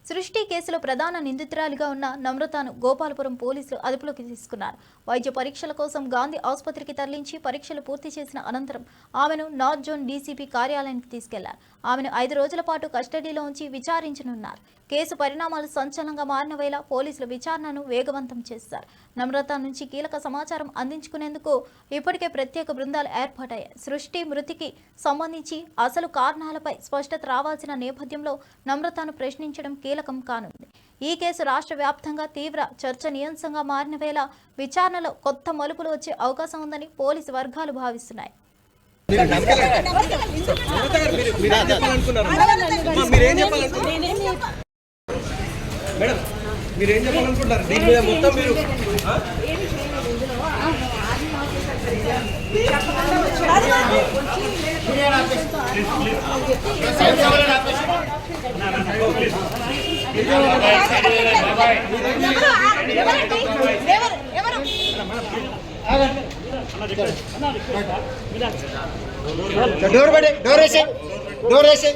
సృష్టి కేసులో ప్రధాన నిందితురాలిగా ఉన్న నమ్రతను గోపాలపురం పోలీసులు అదుపులోకి తీసుకున్నారు. వైద్య పరీక్షల కోసం గాంధీ ఆసుపత్రికి తరలించి పరీక్షలు పూర్తి చేసిన అనంతరం ఆమెను నార్త్ జోన్ డీసీపీ కార్యాలయానికి తీసుకెళ్లారు. ఆమెను 5 రోజుల పాటు కస్టడీలో ఉంచి విచారించనున్నారు. కేసు పరిణామాలు సంచలనంగా మారిన వేళ పోలీసులు విచారణను వేగవంతం చేశారు. నమ్రత నుంచి కీలక సమాచారం అందించుకునేందుకు ఇప్పటికే ప్రత్యేక బృందాలు ఏర్పాటయ్యాయి. సృష్టి మృతికి సంబంధించి అసలు కారణాలపై స్పష్టత రావాల్సిన నేపథ్యంలో నమ్రతను ప్రశ్నించడం కీలకం కానుంది. ఈ కేసు రాష్ట్ర వ్యాప్తంగా తీవ్ర చర్చనీయాంశంగా మారిన వేళ విచారణలో కొత్త మలుపులు వచ్చే అవకాశం ఉందని పోలీసు వర్గాలు భావిస్తున్నాయి. మేడం మీరేం చెప్పాలనుకుంటారు దీని మీద మొత్తం మీరు డోర్ వేసే